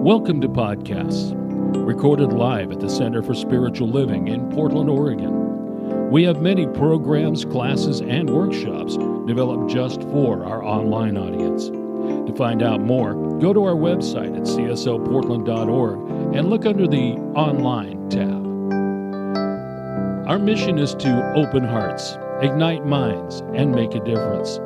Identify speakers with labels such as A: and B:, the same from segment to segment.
A: Welcome to Podcasts, recorded live at the Center for Spiritual Living in Portland, Oregon. We have many programs, classes, and workshops developed just for our online audience. To find out more, go to our website at csoportland.org and look under the Online tab. Our mission is to open hearts, ignite minds, and make a difference.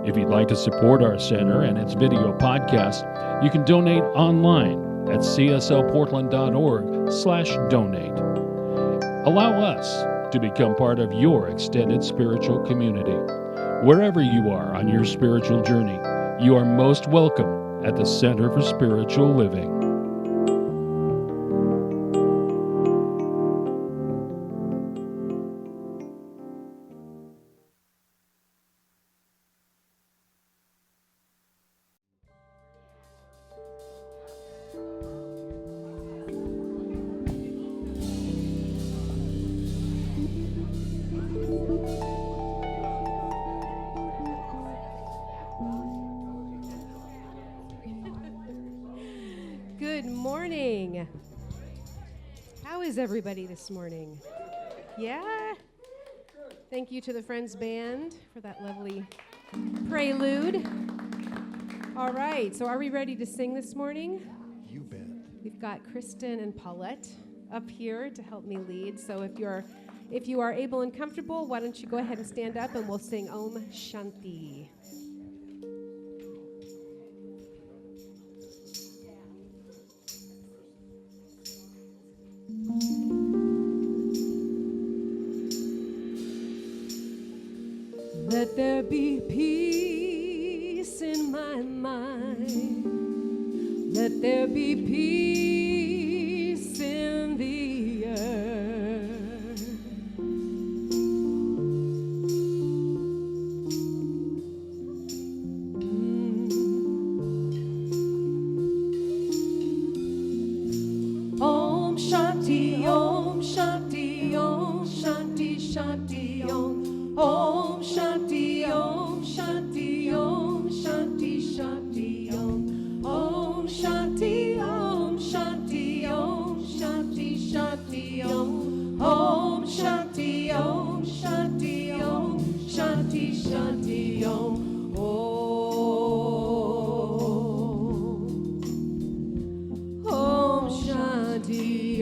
A: If you'd like to support our center and its video podcast, you can donate online at csoportland.org/donate. Allow us to become part of your extended spiritual community. Wherever you are on your spiritual journey, you are most welcome at the Center for Spiritual Living.
B: Good morning. How is everybody this morning? Yeah? Thank you to the Friends Band for that lovely prelude. All right, so are we ready to sing this morning?
C: You bet.
B: We've got Kristen and Paulette up here to help me lead. So if you are able and comfortable, why don't you go ahead and stand up and we'll sing Om Shanti. Let there be peace in my mind. Let there be peace in the earth. Om Shanti, Om Shanti, Om Shanti, Shanti, Om. Om Shanti, Om Shanti, Om Shanti, Shanti, Om. Om Shanti, Om Shanti, Om Shanti, Shanti, Om. Om Shanti, Om Shanti, Om Shanti, Shanti, Om. Om Shanti,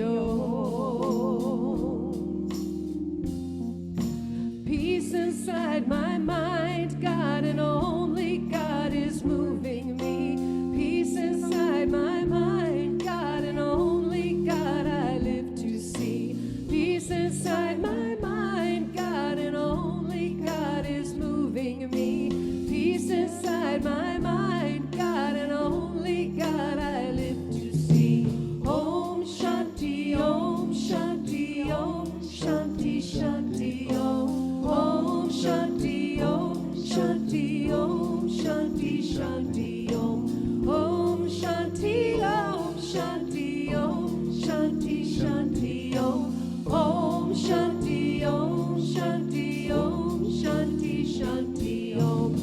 B: Peace inside my mind, God and only God is moving me. Peace inside my mind, God and only God I live to see. Peace inside my mind, God and only God is moving me. Peace inside my mind, God and only God I live to see. Om Shanti, Om Shanti, Om Shanti, Shanti, Om. Om Shanti, Om Shanti, Om Shanti, Shanti, Om. Om Shanti, Om Shanti, Om Shanti, Shanti, Om. Om Shanti, Om Shanti, Om Shanti, Shanti, Om.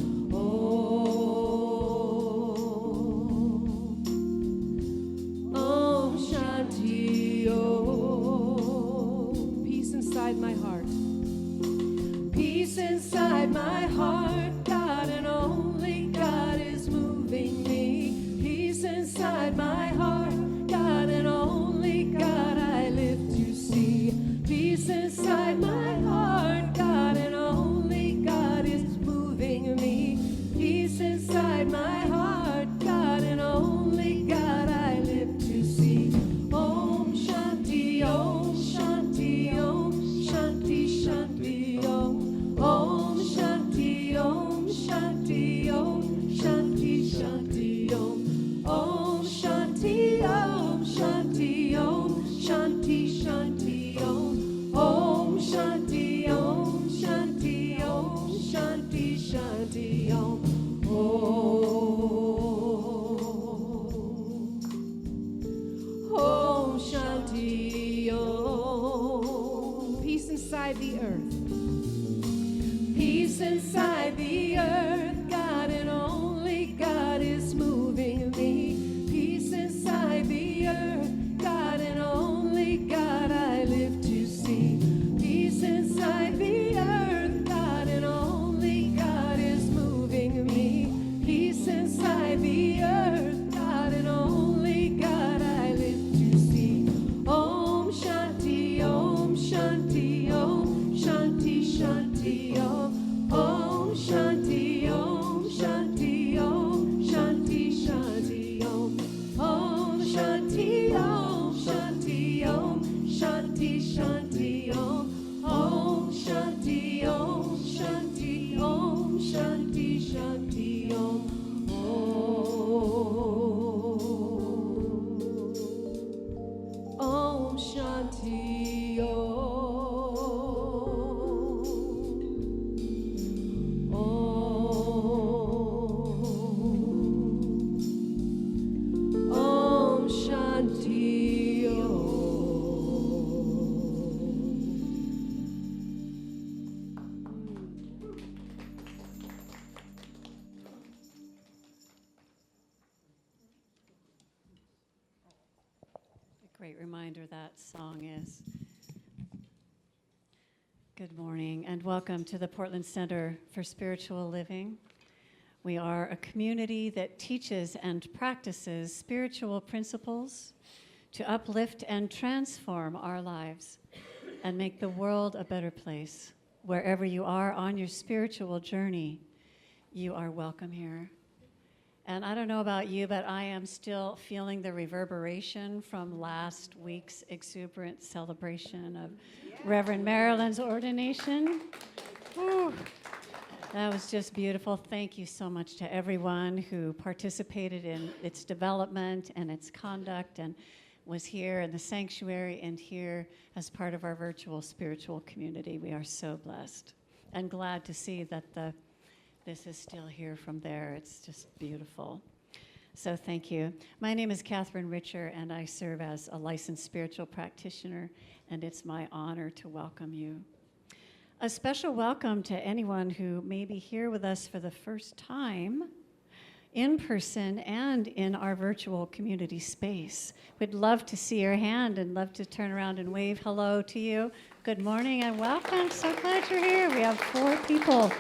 B: Om Shanti, Om. Peace inside my heart. Peace inside my heart, God and only God is moving me. Peace inside my heart, God and only God I live to see. Peace inside my heart, God and only God is moving me. Peace inside my heart, God and only God I live to see. Om Shanti, Om Shanti, Om Shanti, Shanti, Om. Om Shanti, Om Shanti, Om Shanti, Shanti, Om. Om Shanti, Om Shanti, Om Shanti, Shanti, Om. Om Shanti, Om Shanti, Om Shanti, Shanti, Om. Om Shanti, Om. Peace inside the earth. Peace inside the earth, God and only God is moving me. Peace inside the
C: great reminder that song is. Good morning and welcome to the Portland Center for Spiritual Living. We are a community that teaches and practices spiritual principles to uplift and transform our lives and make the world a better place. Wherever you are on your spiritual journey, you are welcome here. And I don't know about you, but I am still feeling the reverberation from last week's exuberant celebration of Reverend Marilyn's ordination. Whew. That was just beautiful. Thank you so much to everyone who participated in its development and its conduct and was here in the sanctuary and here as part of our virtual spiritual community. We are so blessed and glad to see that this is still here from there. It's just beautiful. So thank you. My name is Catherine Richer, and I serve as a licensed spiritual practitioner, and it's my honor to welcome you. A special welcome to anyone who may be here with us for the first time, in person and in our virtual community space. We'd love to see your hand and love to turn around and wave hello to you. Good morning and welcome. So glad you're here. We have 4 people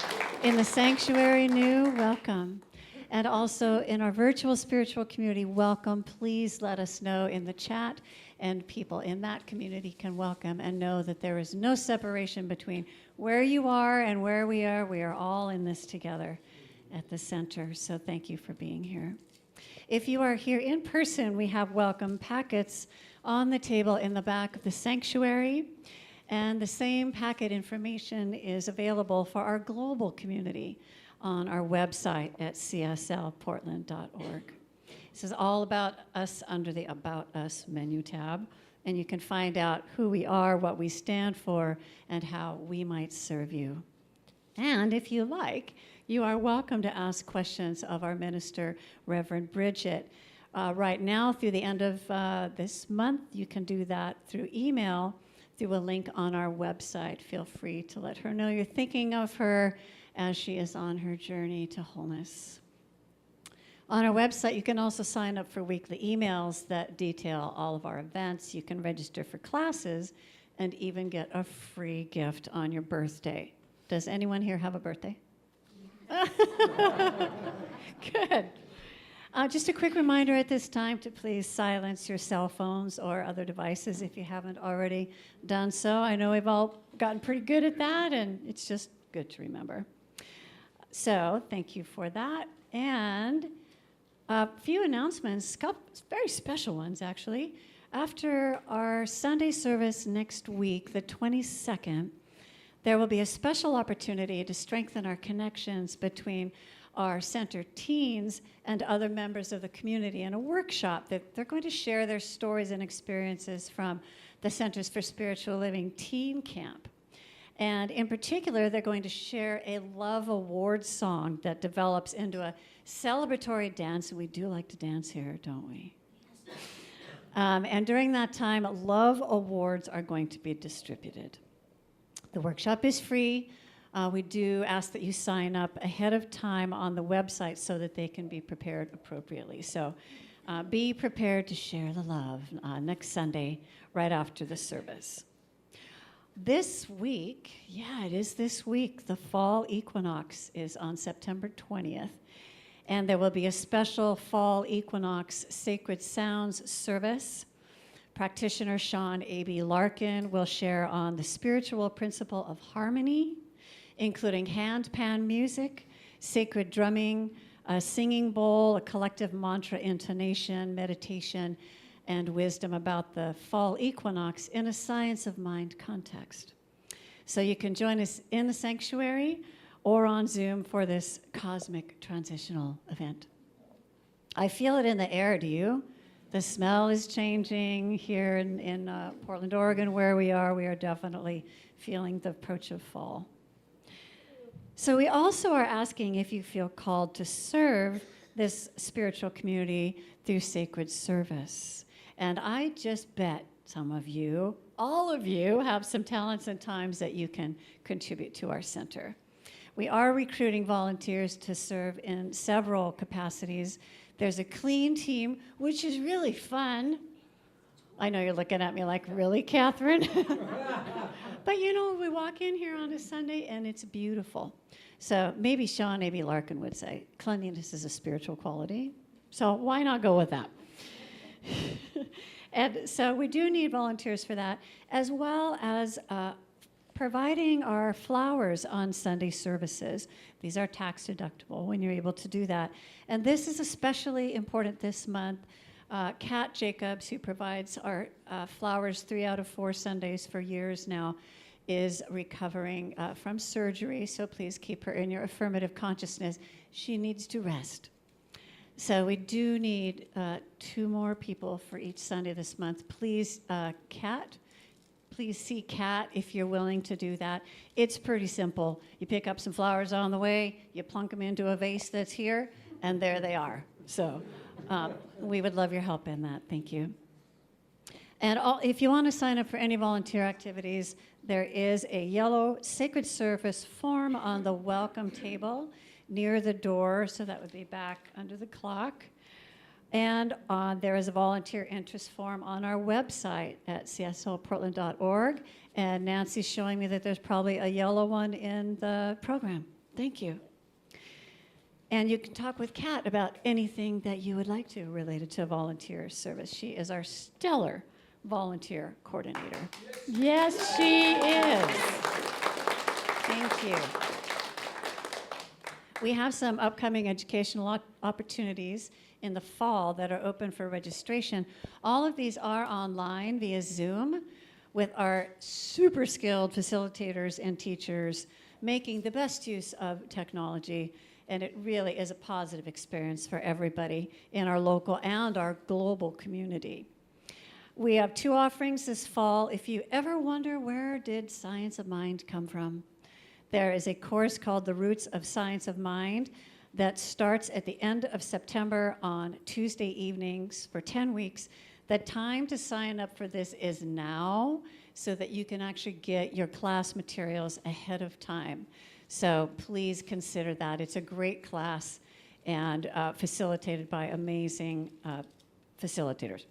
C: in the sanctuary new. Welcome. And also in our virtual spiritual community, welcome. Please let us know in the chat, and people in that community can welcome and know that there is no separation between where you are and where we are. We are all in this together at the center. So thank you for being here. If you are here in person, we have welcome packets on the table in the back of the sanctuary. And the same packet information is available for our global community on our website at cslportland.org. This is all about us under the About Us menu tab, and you can find out who we are, what we stand for, and how we might serve you. And if you like, you are welcome to ask questions of our minister, Reverend Bridget. Right now, through the end of this month, you can do that through email, through a link on our website. Feel free to let her know you're thinking of her as she is on her journey to wholeness. On our website, you can also sign up for weekly emails that detail all of our events. You can register for classes and even get a free gift on your birthday. Does anyone here have a birthday? Good. Just a quick reminder at this time to please silence your cell phones or other devices if you haven't already done so. I know we've all gotten pretty good at that, and it's just good to remember. So thank you for that. And a few announcements, couple very special ones, actually. After our Sunday service next week, the 22nd, there will be a special opportunity to strengthen our connections between our center teens and other members of the community in a workshop that they're going to share their stories and experiences from the Centers for Spiritual Living Teen Camp. And in particular, they're going to share a love award song that develops into a celebratory dance. And we do like to dance here, don't we? And during that time, love awards are going to be distributed. The workshop is free. We do ask that you sign up ahead of time on the website so that they can be prepared appropriately. So be prepared to share the love next Sunday right after the service. This week, it is this week, the fall equinox is on September 20th. And there will be a special fall equinox sacred sounds service. Practitioner Sean A.B. Larkin will share on the spiritual principle of harmony, including hand pan music, sacred drumming, a singing bowl, a collective mantra intonation, meditation, and wisdom about the fall equinox in a science of mind context. So you can join us in the sanctuary or on Zoom for this cosmic transitional event. I feel it in the air, do you? The smell is changing here in Portland, Oregon, where we are. We are definitely feeling the approach of fall. So we also are asking if you feel called to serve this spiritual community through sacred service. And I just bet some of you, all of you, have some talents and times that you can contribute to our center. We are recruiting volunteers to serve in several capacities. There's a clean team, which is really fun. I know you're looking at me like, really, Catherine? But you know, we walk in here on a Sunday and it's beautiful. So maybe Sean, maybe Larkin would say, cleanliness is a spiritual quality. So why not go with that? And so we do need volunteers for that, as well as providing our flowers on Sunday services. These are tax deductible when you're able to do that. And this is especially important this month. Kat Jacobs, who provides our flowers 3 out of 4 Sundays for years now, is recovering from surgery, so please keep her in your affirmative consciousness. She needs to rest. So we do need 2 more people for each Sunday this month. Please, Kat, please see Kat if you're willing to do that. It's pretty simple. You pick up some flowers on the way, you plunk them into a vase that's here, and there they are. So we would love your help in that. Thank you. And if you want to sign up for any volunteer activities, there is a yellow sacred service form on the welcome table near the door, so that would be back under the clock. And there is a volunteer interest form on our website at csolportland.org. And Nancy's showing me that there's probably a yellow one in the program. Thank you. And you can talk with Kat about anything that you would like to related to volunteer service. She is our stellar volunteer coordinator. Yes, she is. Thank you. We have some upcoming educational opportunities in the fall that are open for registration. All of these are online via Zoom with our super skilled facilitators and teachers making the best use of technology. And it really is a positive experience for everybody in our local and our global community. We have 2 offerings this fall. If you ever wonder where did Science of Mind come from, there is a course called The Roots of Science of Mind that starts at the end of September on Tuesday evenings for 10 weeks. The time to sign up for this is now so that you can actually get your class materials ahead of time. So please consider that. It's a great class and facilitated by amazing facilitators.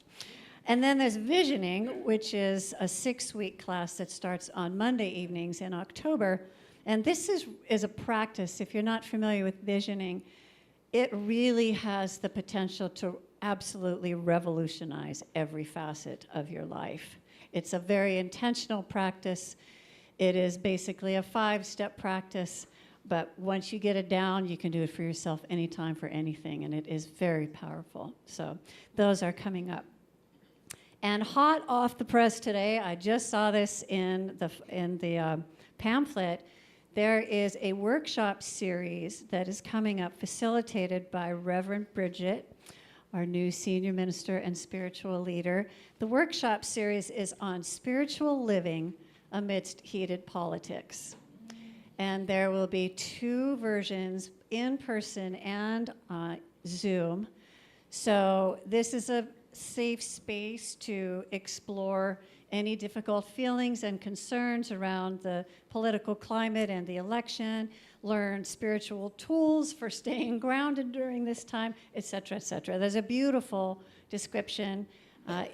C: And then there's Visioning, which is a 6-week class that starts on Monday evenings in October. And this is a practice. If you're not familiar with visioning, it really has the potential to absolutely revolutionize every facet of your life. It's a very intentional practice. It is basically a 5-step practice, but once you get it down, you can do it for yourself anytime for anything, and it is very powerful. So those are coming up. And hot off the press today, I just saw this in the pamphlet. There is a workshop series that is coming up, facilitated by Reverend Bridget, our new senior minister and spiritual leader. The workshop series is on spiritual living amidst heated politics. And there will be 2 versions, in person and Zoom. So this is a safe space to explore any difficult feelings and concerns around the political climate and the election, learn spiritual tools for staying grounded during this time, et cetera, et cetera. There's a beautiful description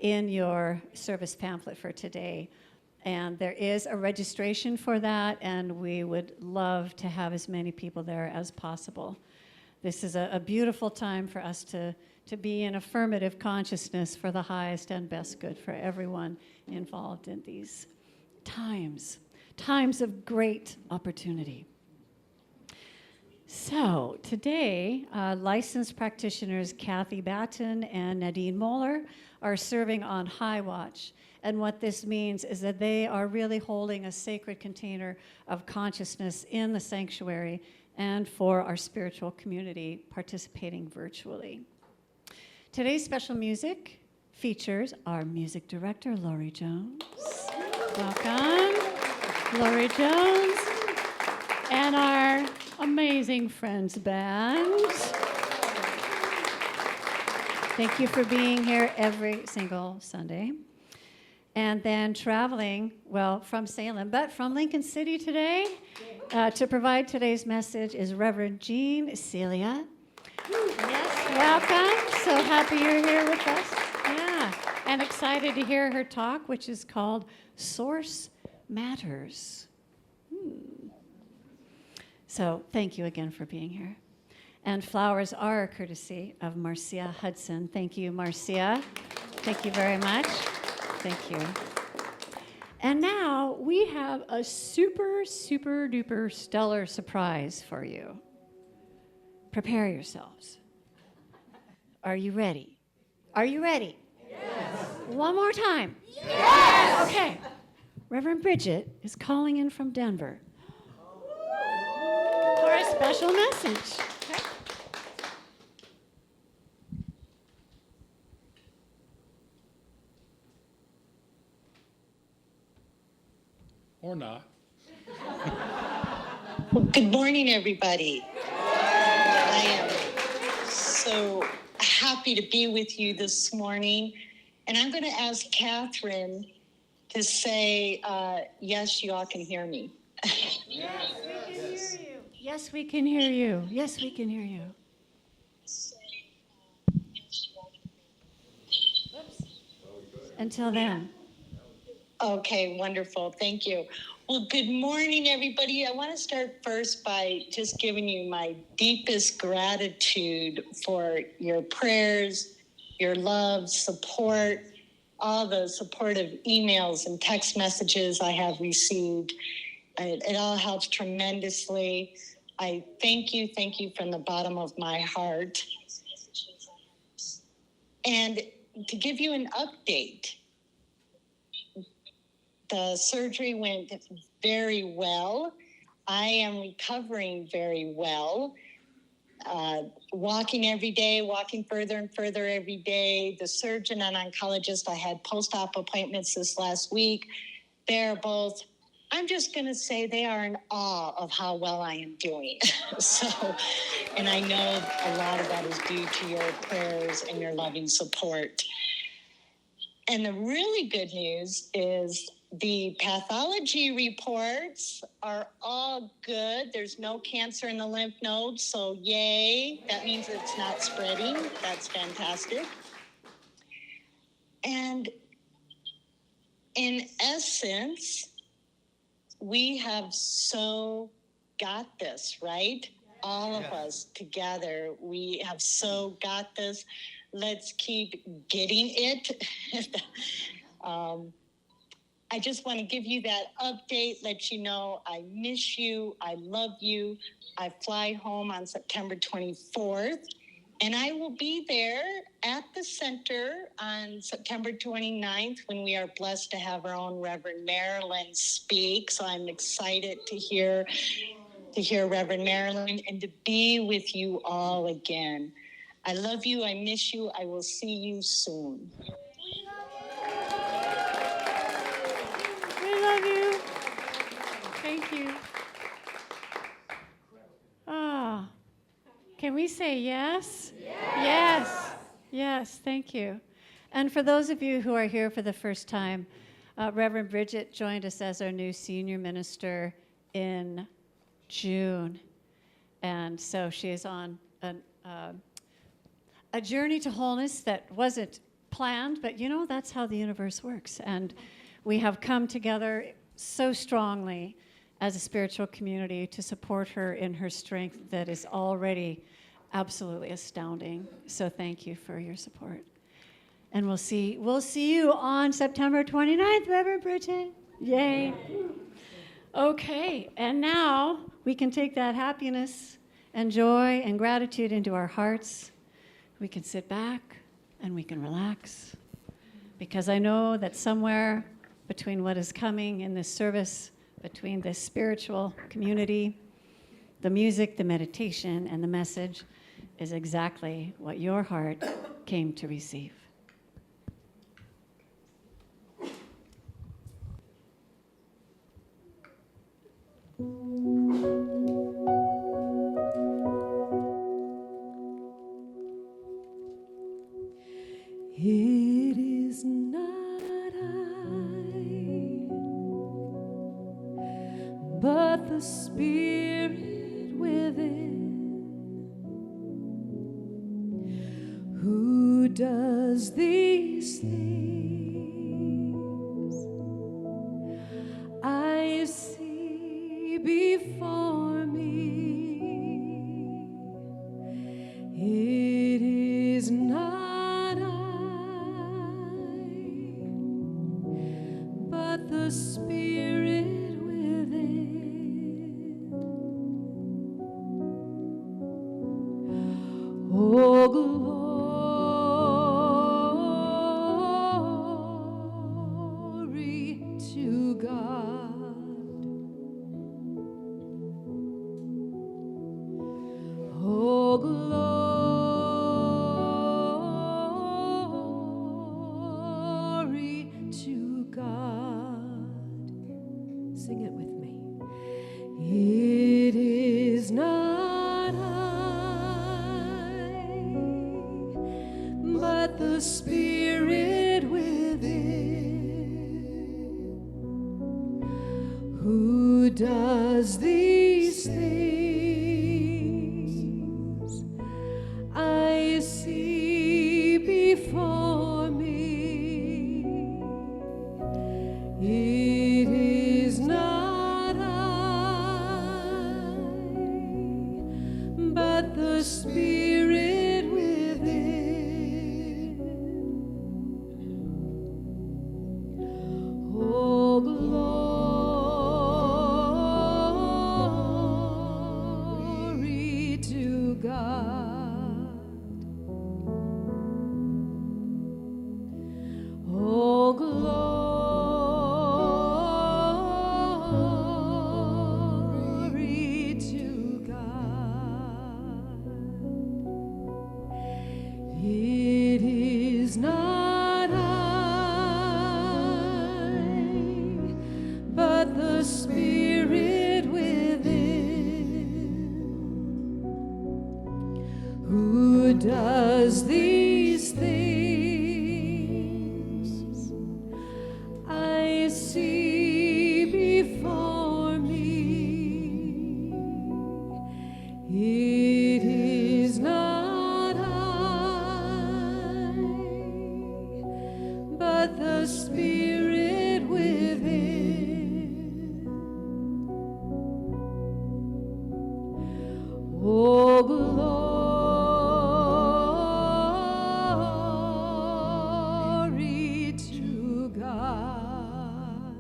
C: in your service pamphlet for today. And there is a registration for that, and we would love to have as many people there as possible. This is a beautiful time for us to be in affirmative consciousness for the highest and best good for everyone involved in these times of great opportunity. So today, licensed practitioners Kathy Batten and Nadine Moeller are serving on High Watch. And what this means is that they are really holding a sacred container of consciousness in the sanctuary and for our spiritual community participating virtually. Today's special music features our music director, Lauri Jones. Welcome, Lauri Jones, and our amazing Friends Band. Thank you for being here every single Sunday. And then traveling, well, from Salem, but from Lincoln City today, to provide today's message is Reverend Jean Celia. Yes, welcome. So happy you're here with us. Yeah. and excited to hear her talk, which is called Source Matters. So thank you again for being here. And flowers are a courtesy of Marcia Hudson. Thank you, Marcia. Thank you very much. Thank you. And now we have a super, super duper stellar surprise for you. Prepare yourselves. Are you ready? Are you ready? Yes. One more time. Yes. Okay. Reverend Bridget is calling in from Denver for a special message. Okay.
A: Or not.
D: Well, good morning, everybody. I am so happy to be with you this morning. And I'm going to ask Catherine to say, yes, you all can hear me.
C: Yes, we can hear you. Yes, we can hear you. Whoops. Until then.
D: Okay, wonderful. Thank you. Well, good morning, everybody. I want to start first by just giving you my deepest gratitude for your prayers, your love, support, all the supportive emails and text messages I have received. It all helps tremendously. I thank you from the bottom of my heart. And to give you an update, the surgery went very well. I am recovering very well. Walking every day, walking further and further every day. The surgeon and oncologist, I had post-op appointments this last week. They're both, I'm just going to say they are in awe of how well I am doing. And I know a lot of that is due to your prayers and your loving support. And the really good news is the pathology reports are all good. There's no cancer in the lymph nodes, so yay. That means it's not spreading. That's fantastic. And in essence, we have so got this, right? All of us together, we have so got this. Let's keep getting it. I just want to give you that update, let you know I miss you, I love you. I fly home on September 24th, and I will be there at the center on September 29th when we are blessed to have our own Reverend Marilyn speak. So I'm excited to hear Reverend Marilyn and to be with you all again. I love you, I miss you, I will see you soon.
C: Thank you. Ah, can we say yes? Yes. Yes, thank you. And for those of you who are here for the first time, Reverend Bridget joined us as our new senior minister in June. And so she is on a journey to wholeness that wasn't planned, but you know, that's how the universe works. And we have come together so strongly as a spiritual community to support her in her strength that is already absolutely astounding. So thank you for your support. And we'll see you on September 29th, Reverend Bridget. Yay. Okay, and now we can take that happiness and joy and gratitude into our hearts. We can sit back and we can relax, because I know that somewhere between what is coming in this service, between this spiritual community, the music, the meditation, and the message is exactly what your heart came to receive.
B: It is not I, but the Spirit within, who does these things. before me. It is not I, but the Spirit within. Oh, glory to God. Oh, glory to God. Sing it with me. It is not I, but the Spirit within, who does these things I see before me. It is not I, but the Spirit within. Oh, glory to God. Oh, glory to God. It is not I, but the Spirit within, who does these things I see before me. It is not I, but the Spirit within. Oh, glory to God.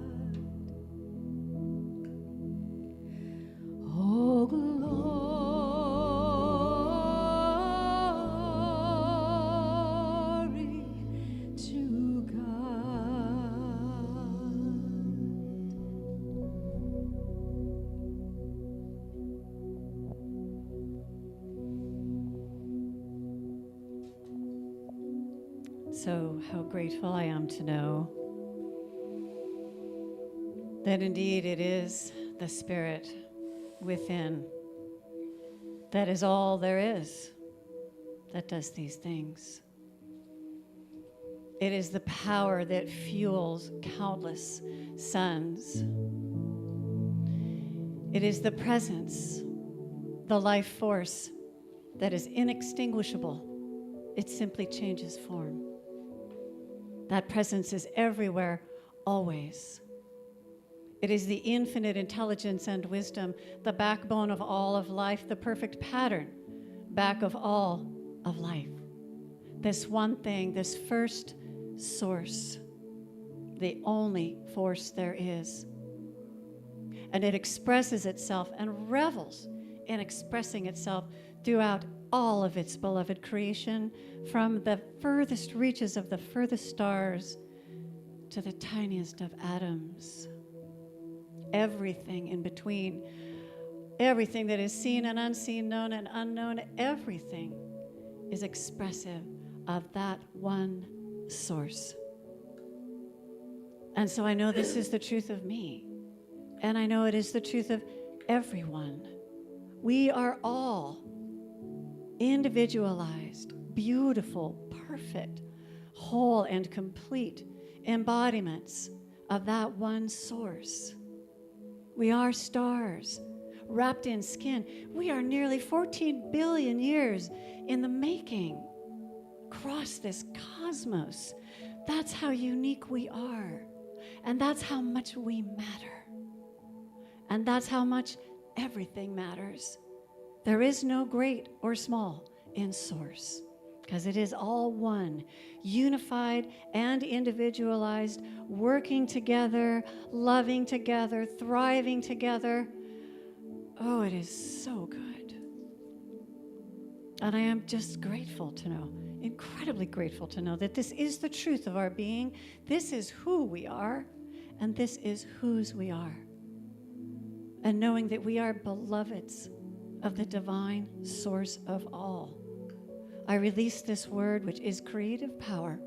B: Oh, glory to God.
C: So, how grateful I am to know that indeed it is the Spirit within that is all there is that does these things. It is the power that fuels countless suns. It is the presence, the life force that is inextinguishable. It simply changes form. That presence is everywhere, always. It is the infinite intelligence and wisdom, the backbone of all of life, the perfect pattern back of all of life. This one thing, this first source, the only force there is. And it expresses itself and revels in expressing itself throughout all of its beloved creation, from the furthest reaches of the furthest stars to the tiniest of atoms. Everything in between, everything that is seen and unseen, known and unknown, everything is expressive of that one source. And so I know this is the truth of me, and I know it is the truth of everyone. We are all individualized, beautiful, perfect, whole, and complete embodiments of that one source. We are stars wrapped in skin. We are nearly 14 billion years in the making across this cosmos. That's how unique we are. And that's how much we matter. And that's how much everything matters. There is no great or small in Source, because it is all one, unified and individualized, working together, loving together, thriving together. Oh, it is so good. And I am just grateful to know, incredibly grateful to know that this is the truth of our being. This is who we are, and this is whose we are. And knowing that we are beloveds of the divine source of all. I release this word, which is creative power,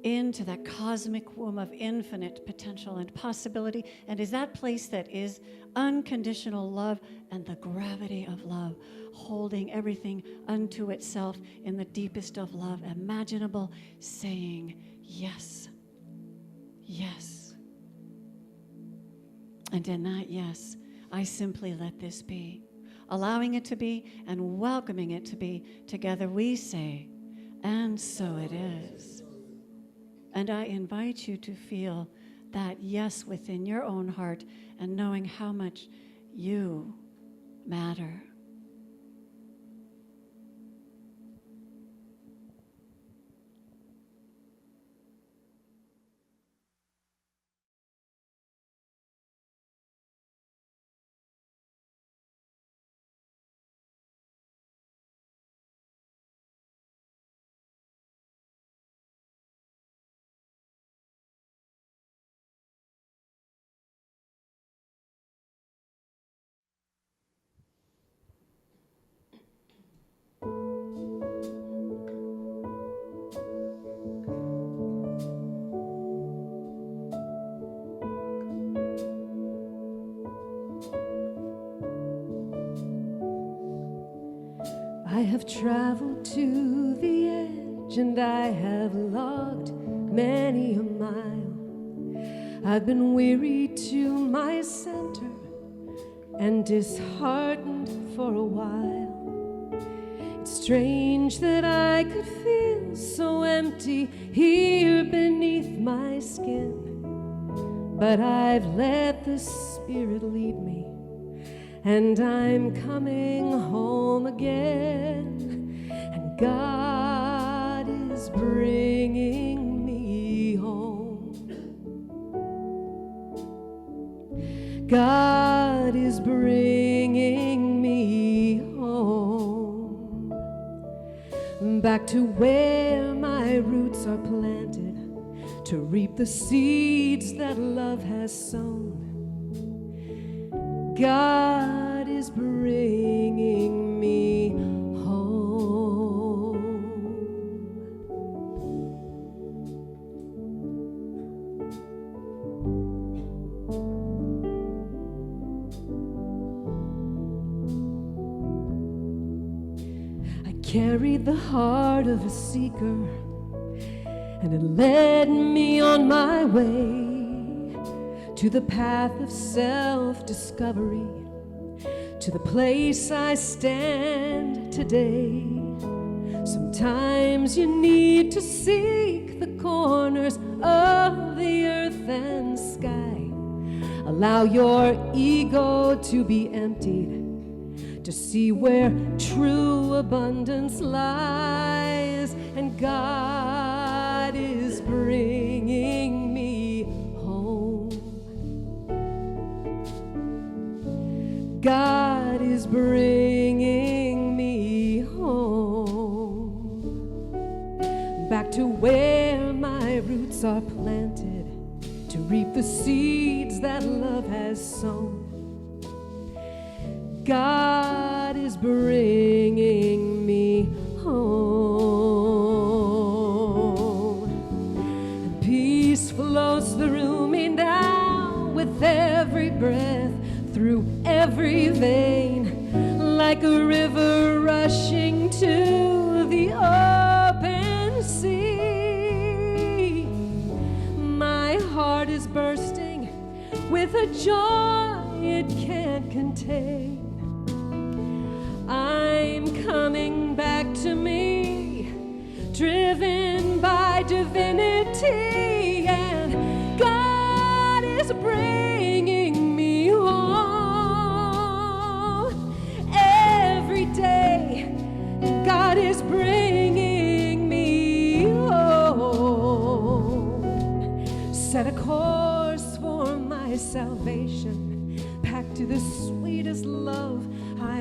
C: into that cosmic womb of infinite potential and possibility, and is that place that is unconditional love and the gravity of love, holding everything unto itself in the deepest of love imaginable, saying, yes, yes. And in that yes, I simply let this be. Allowing it to be and welcoming it to be, together we say, and so it is. And I invite you to feel that yes within your own heart and knowing how much you matter.
B: I have traveled to the edge and I have logged many a mile. I've been weary to my center and disheartened for a while. It's strange that I could feel so empty here beneath my skin, but I've let the Spirit lead me. And I'm coming home again, and God is bringing me home. God is bringing me home, back to where my roots are planted, to reap the seeds that love has sown. God is bringing me home. I carried the heart of a seeker, and it led me on my way to the path of self-discovery, to the place I stand today. Sometimes you need to seek the corners of the earth and sky. Allow your ego to be emptied, to see where true abundance lies, and God is bringing me home. God is bringing me home, back to where my roots are planted, to reap the seeds that love has sown. God is bringing me home, and peace flows through me now with every breath, through every vein, like a river rushing to the open sea. My heart is bursting with a joy it can't contain. I'm coming back to me, driven by divinity, and God is bringing me home.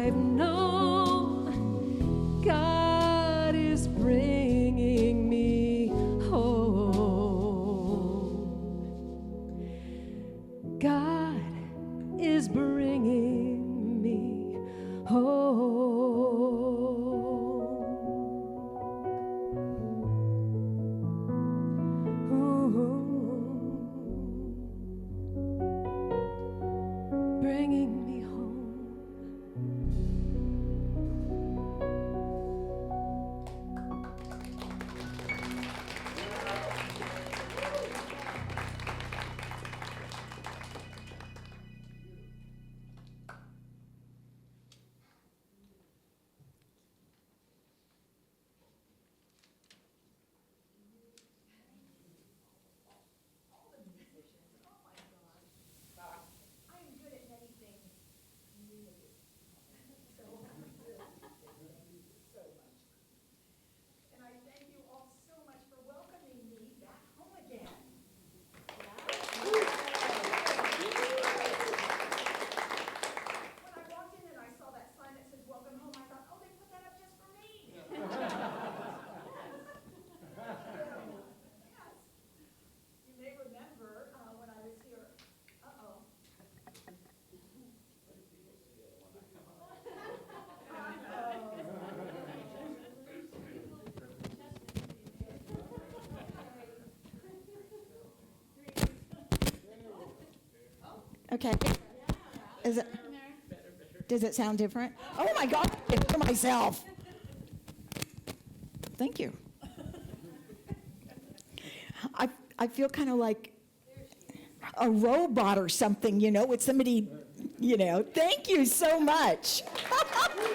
B: I've known, God is bringing me home. God is bringing me home. Bringing me home.
E: And I thank you all so much for welcoming me back home again. When I walked in and I saw that sign that says welcome home, I thought, oh, they put that up just for me. Yes. You may remember when I was here. Uh-oh.
F: Okay. Is it? Does it sound different? Oh my God! I can hear myself. Thank you. I feel kind of like a robot or something, you know, with somebody, you know. Thank you so much.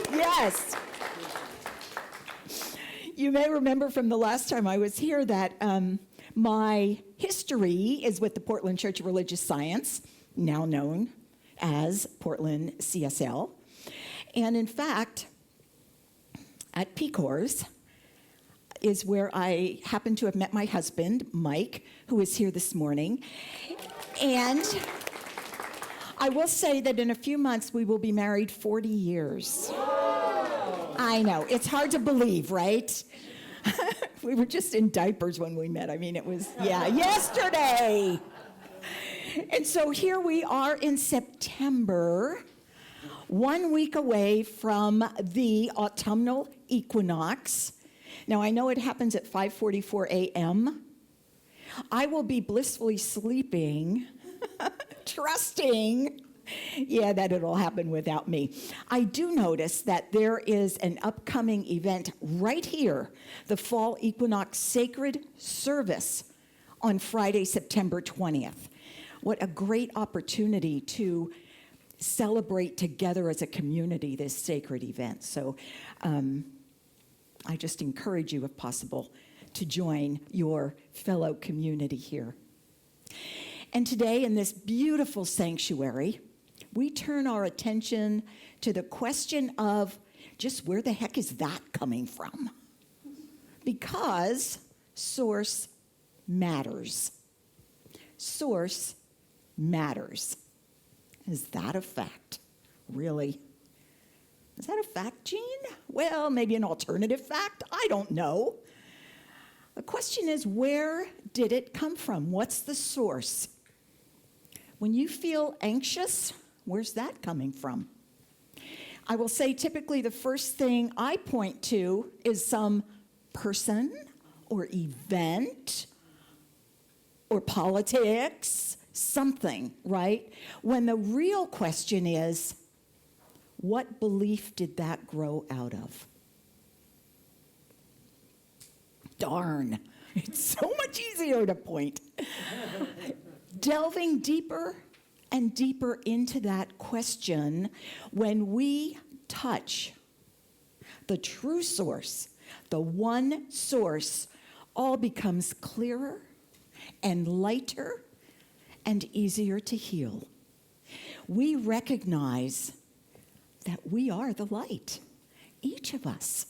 F: Yes. You may remember from the last time I was here that my history is with the Portland Church of Religious Science, now known as Portland CSL. And in fact, at PCORS is where I happen to have met my husband, Mike, who is here this morning. And I will say that in a few months, we will be married 40 years. I know, it's hard to believe, right? We were just in diapers when we met. I mean, it was, yesterday. And so here we are in September, 1 week away from the autumnal equinox. Now, I know it happens at 5:44 a.m. I will be blissfully sleeping, trusting, that it'll happen without me. I do notice that there is an upcoming event right here, the Fall Equinox Sacred Service on Friday, September 20th. What a great opportunity to celebrate together as a community this sacred event. So I just encourage you, if possible, to join your fellow community here. And today, in this beautiful sanctuary, we turn our attention to the question of just where the heck is that coming from? Because source matters. Source matters. Is that a fact? Really? Is that a fact, Jean? Well, maybe an alternative fact? I don't know. The question is, where did it come from? What's the source? When you feel anxious, where's that coming from? I will say typically the first thing I point to is some person or event or politics, something, right? When the real question is, what belief did that grow out of? Darn, it's so much easier to point. Delving deeper and deeper into that question, when we touch the true source, the one source, all becomes clearer and lighter and easier to heal. We recognize that we are the light, each of us,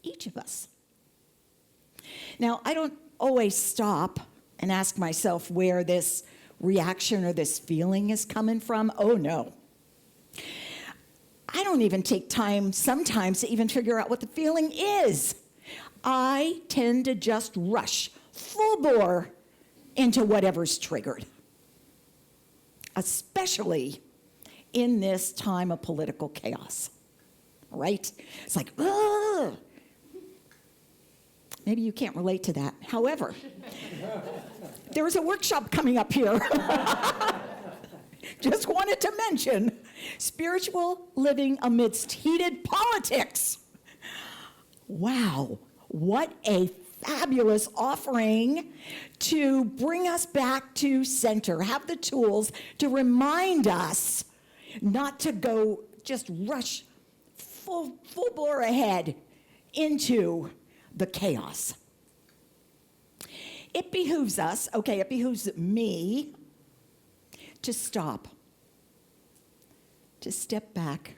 F: each of us. Now, I don't always stop and ask myself where this reaction or this feeling is coming from. Oh, no. I don't even take time sometimes to even figure out what the feeling is. I tend to just rush full bore into whatever's triggered, especially in this time of political chaos, right? It's like, ugh. Maybe you can't relate to that. However, there is a workshop coming up here. Just wanted to mention spiritual living amidst heated politics. Wow, what a fabulous offering to bring us back to center, have the tools to remind us not to go just rush full bore ahead into the chaos. It behooves us, it behooves me to stop, to step back,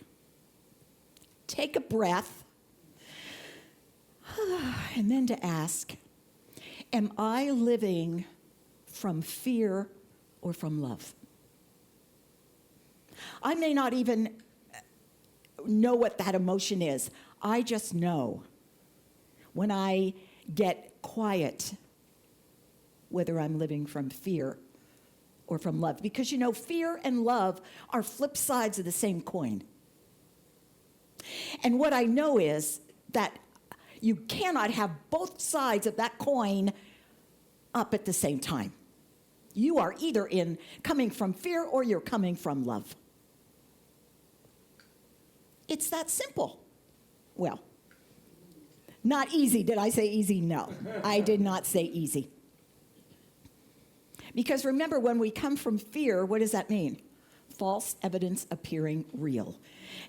F: take a breath, and then to ask, am I living from fear or from love? I may not even know what that emotion is. I just know when I get quiet whether I'm living from fear or from love. Because fear and love are flip sides of the same coin. And what I know is that you cannot have both sides of that coin up at the same time. You are either coming from fear or you're coming from love. It's that simple. Well, not easy. Did I say easy? No, I did not say easy. Because remember, when we come from fear, what does that mean? False evidence appearing real.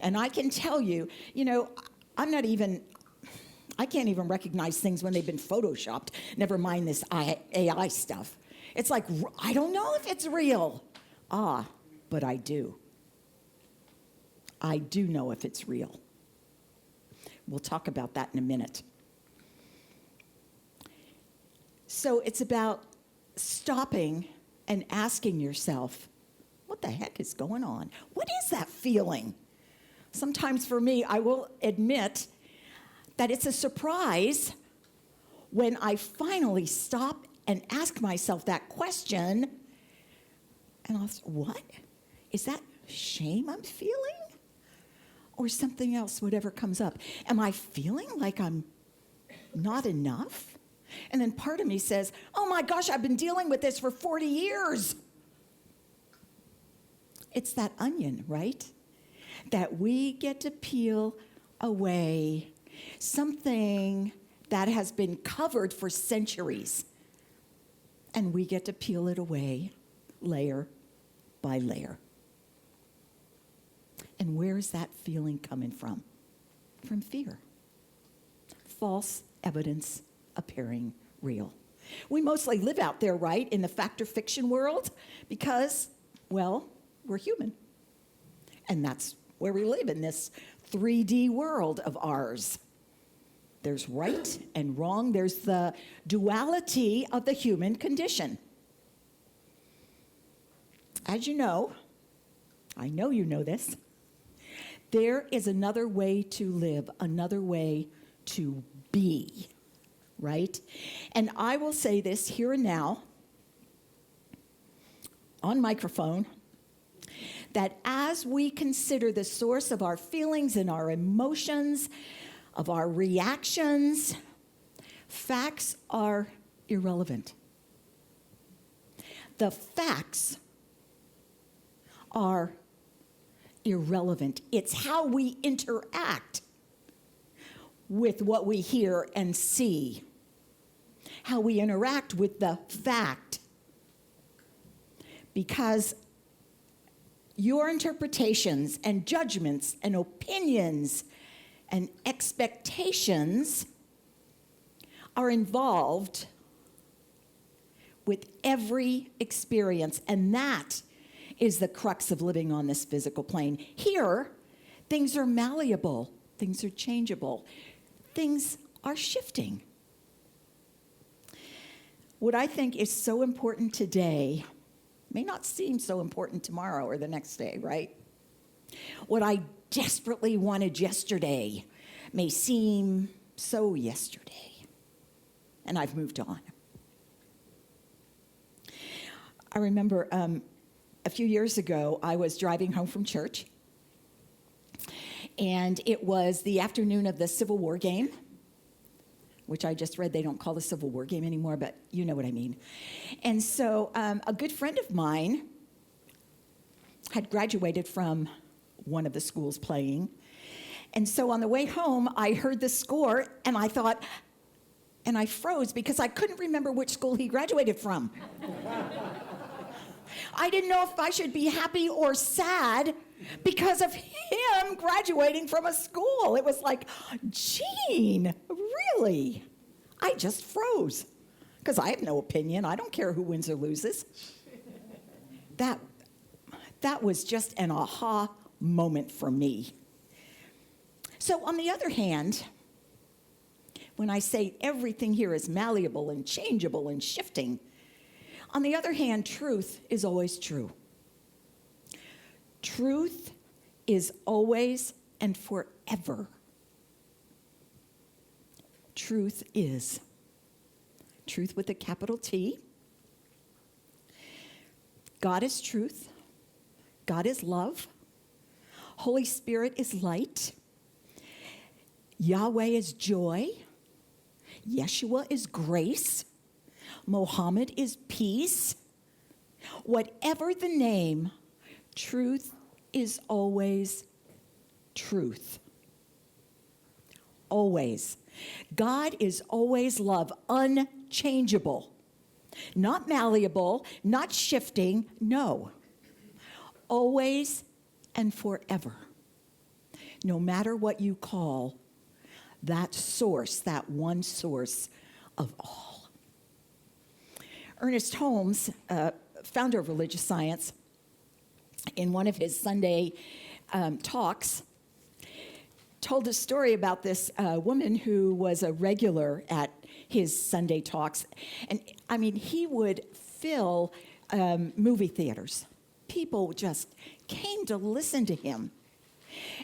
F: And I can tell you, I can't even recognize things when they've been photoshopped, never mind this AI stuff. It's like, I don't know if it's real. But I do. I do know if it's real. We'll talk about that in a minute. So it's about stopping and asking yourself, what the heck is going on? What is that feeling? Sometimes for me, I will admit that it's a surprise when I finally stop and ask myself that question. And I'll say, what? Is that shame I'm feeling? Or something else, whatever comes up. Am I feeling like I'm not enough? And then part of me says, oh my gosh, I've been dealing with this for 40 years. It's that onion, right? That we get to peel away something that has been covered for centuries. And we get to peel it away layer by layer. And where is that feeling coming from? From fear. False evidence appearing real. We mostly live out there, right, in the fact or fiction world because, well, we're human. And that's where we live in this 3D world of ours. There's right and wrong. There's the duality of the human condition. As you know, I know you know this, there is another way to live, another way to be, right? And I will say this here and now, on microphone, that as we consider the source of our feelings and our emotions, of our reactions, facts are irrelevant. The facts are irrelevant. It's how we interact with what we hear and see, how we interact with the fact. Because your interpretations and judgments and opinions and expectations are involved with every experience, and that is the crux of living on this physical plane. Here, things are malleable, things are changeable, things are shifting. What I think is so important today may not seem so important tomorrow or the next day, right? What I desperately wanted yesterday may seem so yesterday. And I've moved on. I remember a few years ago, I was driving home from church, and it was the afternoon of the Civil War game, which I just read they don't call the Civil War game anymore, but you know what I mean. And so a good friend of mine had graduated from one of the schools playing. And so on the way home, I heard the score, and I thought, and I froze because I couldn't remember which school he graduated from. I didn't know if I should be happy or sad because of him graduating from a school. It was like, Gene, really? I just froze because I have no opinion. I don't care who wins or loses. That was just an aha moment for me. So on the other hand, when I say everything here is malleable and changeable and shifting, on the other hand, truth is always true. Truth is always and forever. Truth is. Truth with a capital T. God is truth. God is love. Holy Spirit is light. Yahweh is joy. Yeshua is grace. Mohammed is peace. Whatever the name, truth is always truth. Always. God is always love, unchangeable. Not malleable, not shifting, no. Always and forever. No matter what you call that source, that one source of all. Ernest Holmes, founder of religious science, in one of his Sunday talks, told a story about this woman who was a regular at his Sunday talks. And I mean, he would fill movie theaters. People just came to listen to him.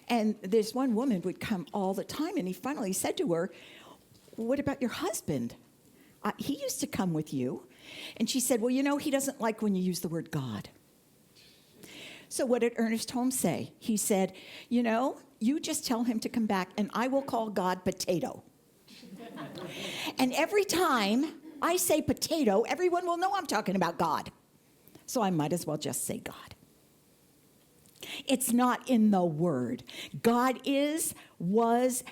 F: And this one woman would come all the time, and he finally said to her, "What about your husband? He used to come with you." And she said, "Well, you know, he doesn't like when you use the word God." So what did Ernest Holmes say? He said, "You know, you just tell him to come back, and I will call God potato." And every time I say potato, everyone will know I'm talking about God. So I might as well just say God. It's not in the word. God is, was,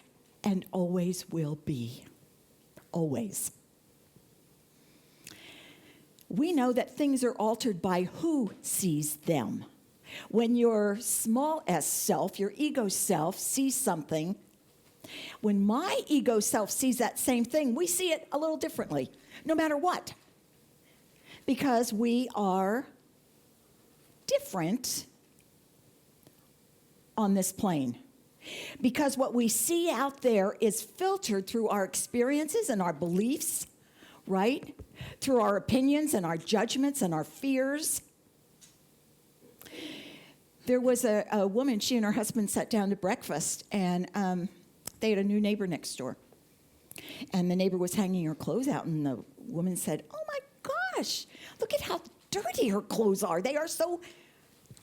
F: and always will be. Always. We know that things are altered by who sees them. When your small s self, your ego self, sees something, when my ego self sees that same thing, we see it a little differently, no matter what. Because we are different on this plane. Because what we see out there is filtered through our experiences and our beliefs, right? Through our opinions and our judgments and our fears. There was a woman, she and her husband sat down to breakfast, and they had a new neighbor next door. And the neighbor was hanging her clothes out, and the woman said, "Oh my gosh, look at how dirty her clothes are. They are so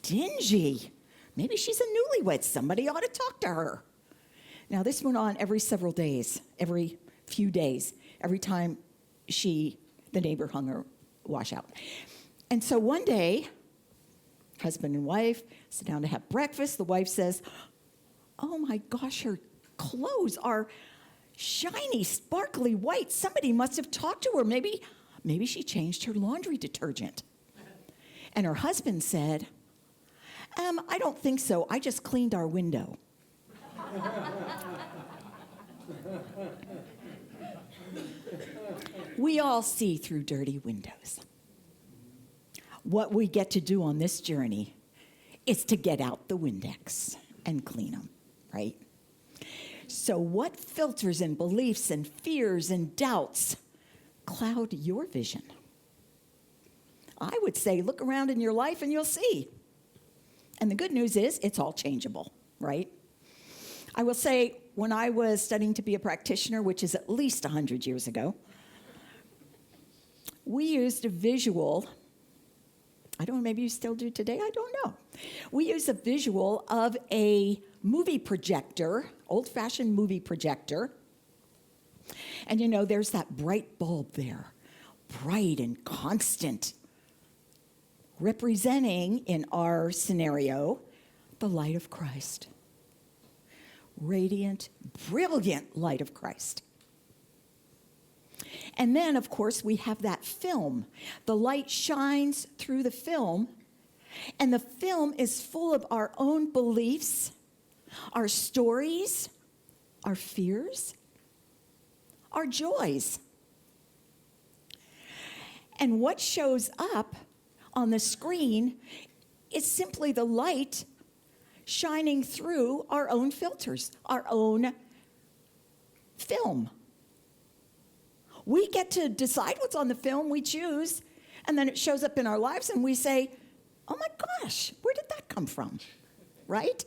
F: dingy. Maybe she's a newlywed. Somebody ought to talk to her." Now, this went on every several days, every few days, every time the neighbor hung her wash out. And so one day, husband and wife sit down to have breakfast. The wife says, "Oh my gosh, her clothes are shiny, sparkly white. Somebody must have talked to her. Maybe she changed her laundry detergent." And her husband said, "I don't think so. I just cleaned our window." We all see through dirty windows. What we get to do on this journey is to get out the Windex and clean them, right? So what filters and beliefs and fears and doubts cloud your vision? I would say look around in your life and you'll see. And the good news is it's all changeable, right? I will say, when I was studying to be a practitioner, which is at least 100 years ago, we used a visual. I don't know, maybe you still do today, I don't know. We use a visual of a movie projector, old-fashioned movie projector. And you know, there's that bright bulb there, bright and constant, representing, in our scenario, the light of Christ. Radiant, brilliant light of Christ. And then, of course, we have that film. The light shines through the film, and the film is full of our own beliefs, our stories, our fears, our joys. And what shows up on the screen is simply the light shining through our own filters, our own film. We get to decide what's on the film, we choose, and then it shows up in our lives and we say, oh my gosh, where did that come from? Right?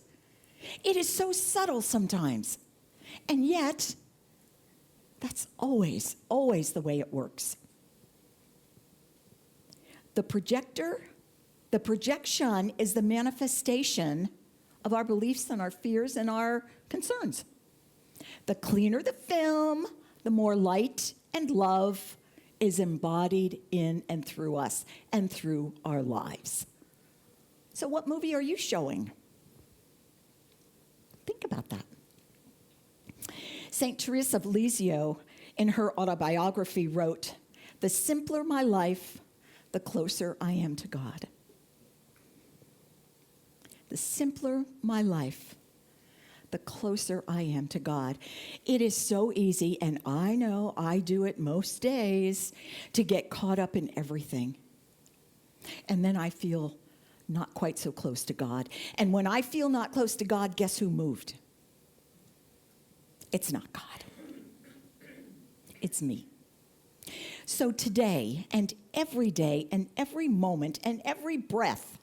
F: It is so subtle sometimes. And yet, that's always, always the way it works. The projection is the manifestation of our beliefs and our fears and our concerns. The cleaner the film, the more light and love is embodied in and through us and through our lives. So what movie are you showing? Think about that. St. Teresa of Lisieux, in her autobiography, wrote, "The simpler my life, the closer I am to God." The simpler my life, the closer I am to God. It is so easy, and I know I do it most days, to get caught up in everything. And then I feel not quite so close to God. And when I feel not close to God, guess who moved? It's not God. It's me. So today, and every day, and every moment, and every breath,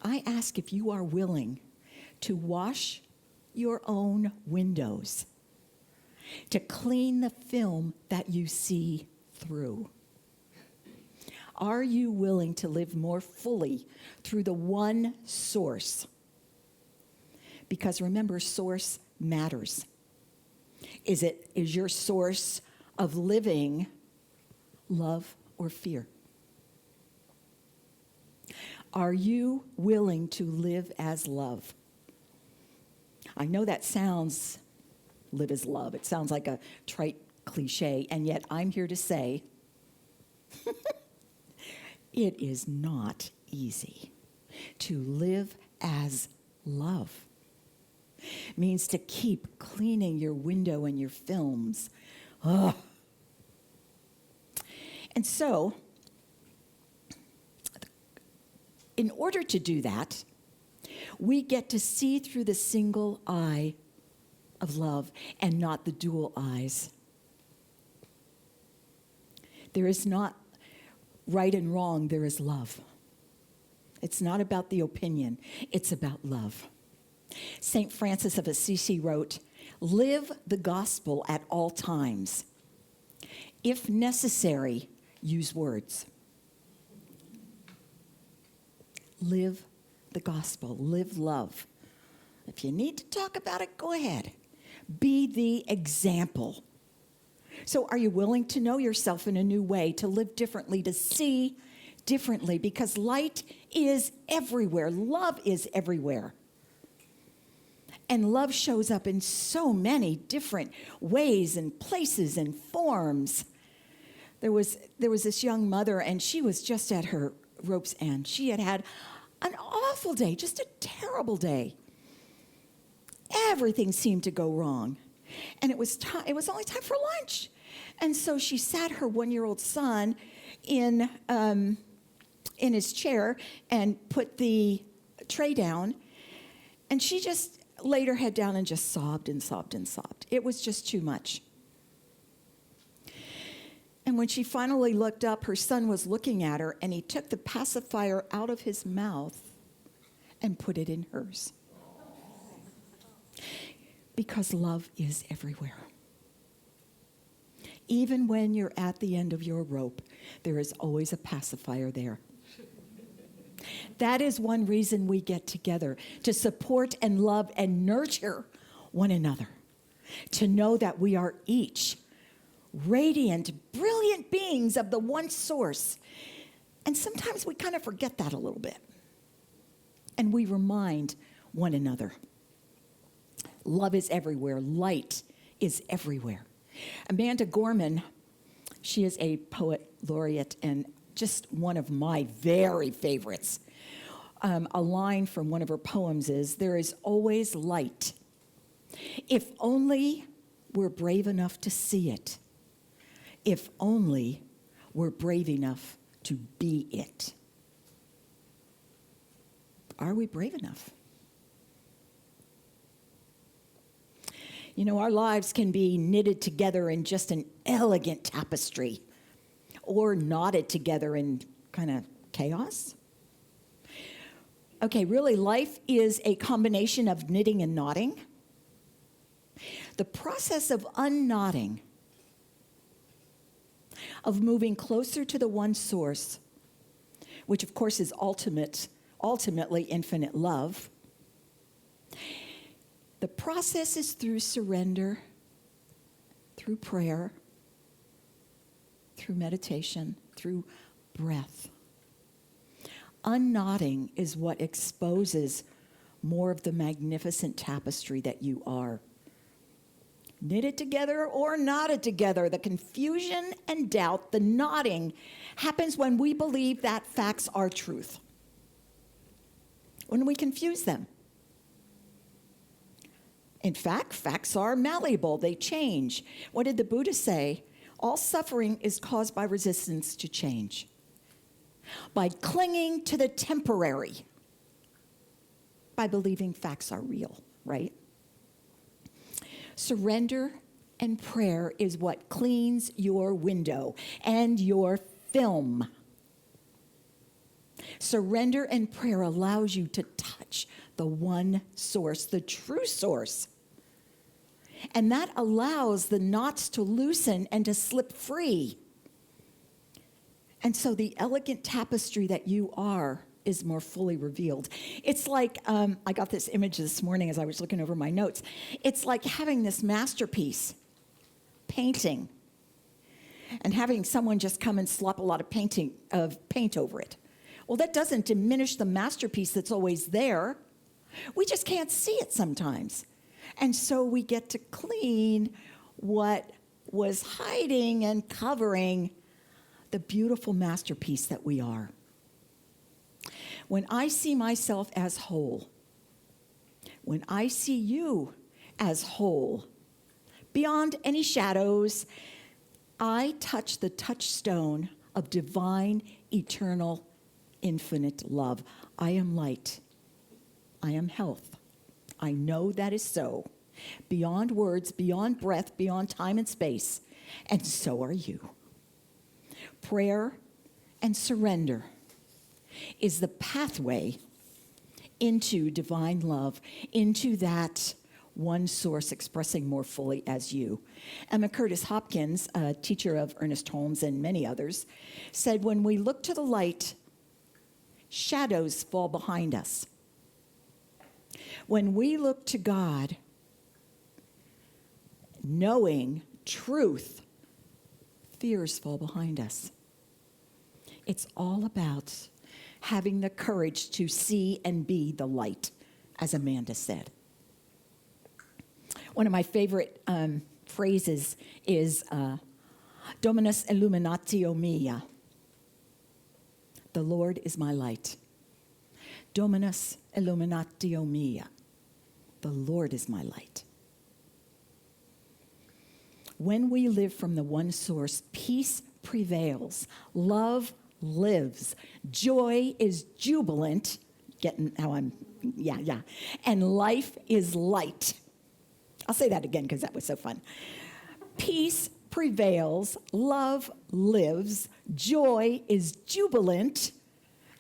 F: I ask if you are willing to wash your own windows, to clean the film that you see through. Are you willing to live more fully through the one source? Because remember, source matters. Is your source of living love or fear? Are you willing to live as love? I know that sounds, live as love. It sounds like a trite cliche, and yet I'm here to say it is not easy to live as love. It means to keep cleaning your window and your films. Ugh. And so, in order to do that, we get to see through the single eye of love and not the dual eyes. There is not right and wrong, there is love. It's not about the opinion, it's about love. St. Francis of Assisi wrote, "Live the gospel at all times. If necessary, use words." Live the gospel, live love. If you need to talk about it, go ahead. Be the example. So are you willing to know yourself in a new way, to live differently, to see differently? Because light is everywhere. Love is everywhere. And love shows up in so many different ways and places and forms. There was this young mother, and she was just at her rope's end. She had had an awful day, just a terrible day. Everything seemed to go wrong. And it was only time for lunch. And so she sat her 1-year-old son in his chair and put the tray down. And she just laid her head down and just sobbed and sobbed and sobbed. It was just too much. And when she finally looked up, her son was looking at her, and he took the pacifier out of his mouth and put it in hers. Because love is everywhere. Even when you're at the end of your rope, there is always a pacifier there. That is one reason we get together, to support and love and nurture one another, to know that we are each radiant, brilliant beings of the one source. And sometimes we kind of forget that a little bit. And we remind one another. Love is everywhere. Light is everywhere. Amanda Gorman, she is a poet laureate and just one of my very favorites. A line from one of her poems is, "There is always light. If only we're brave enough to see it. If only we're brave enough to be it." Are we brave enough? You know, our lives can be knitted together in just an elegant tapestry, or knotted together in kind of chaos. Okay, really, life is a combination of knitting and knotting. The process of unknotting, of moving closer to the one source, which of course is ultimately infinite love. The process is through surrender, through prayer, through meditation, through breath. Unknotting is what exposes more of the magnificent tapestry that you are. Knitted together or knotted together, the confusion and doubt, the knotting, happens when we believe that facts are truth. When we confuse them. In fact, facts are malleable, they change. What did the Buddha say? All suffering is caused by resistance to change. By clinging to the temporary. By believing facts are real, right? Surrender and prayer is what cleans your window and your film. Surrender and prayer allows you to touch the one source, the true source. And that allows the knots to loosen and to slip free. And so the elegant tapestry that you are is more fully revealed. It's like, I got this image this morning as I was looking over my notes. It's like having this masterpiece, painting, and having someone just come and slap a lot of paint over it. Well, that doesn't diminish the masterpiece that's always there. We just can't see it sometimes. And so we get to clean what was hiding and covering the beautiful masterpiece that we are. When I see myself as whole, when I see you as whole, beyond any shadows, I touch the touchstone of divine, eternal, infinite love. I am light. I am health. I know that is so. Beyond words, beyond breath, beyond time and space. And so are you. Prayer and surrender is the pathway into divine love, into that one source expressing more fully as you. Emma Curtis Hopkins, a teacher of Ernest Holmes and many others, said, when we look to the light, shadows fall behind us. When we look to God, knowing truth, fears fall behind us. It's all about having the courage to see and be the light, as Amanda said. One of my favorite phrases is Dominus illuminatio mea. The Lord is my light. Dominus illuminatio mea. The Lord is my light. When we live from the one source, peace prevails, love lives, joy is jubilant, getting how I'm, and life is light. I'll say that again because that was so fun. Peace prevails, love lives, joy is jubilant,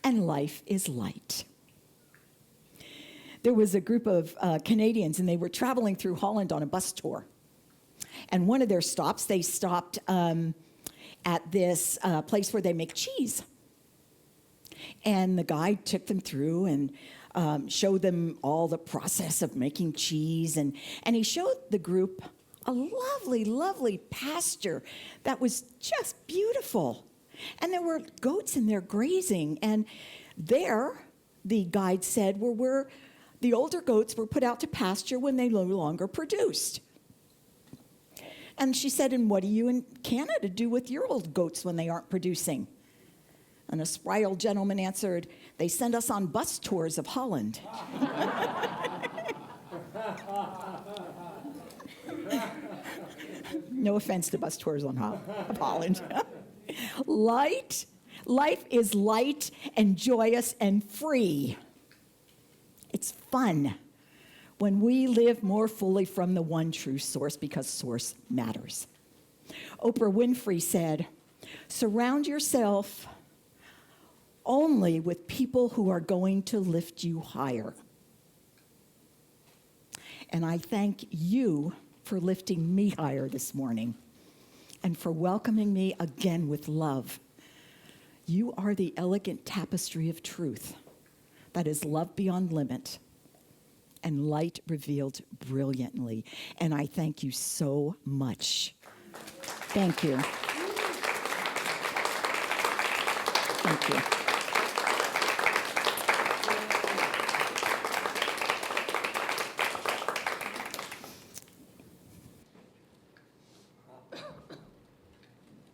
F: and life is light. there was a group of Canadians, and they were traveling through Holland on a bus tour. And one of their stops, they stopped at this place where they make cheese. And the guide took them through and showed them all the process of making cheese. And he showed the group a lovely, lovely pasture that was just beautiful. And there were goats in there grazing. And there, the guide said, were where the older goats were put out to pasture when they no longer produced. And she said, and what do you in Canada do with your old goats when they aren't producing? And a spry old gentleman answered, they send us on bus tours of Holland. No offense to bus tours of Holland. Life is light and joyous and free. It's fun when we live more fully from the one true source, because source matters. Oprah Winfrey said, surround yourself only with people who are going to lift you higher. And I thank you for lifting me higher this morning and for welcoming me again with love. You are the elegant tapestry of truth that is love beyond limit and light revealed brilliantly. And I thank you so much. Thank you. Thank you.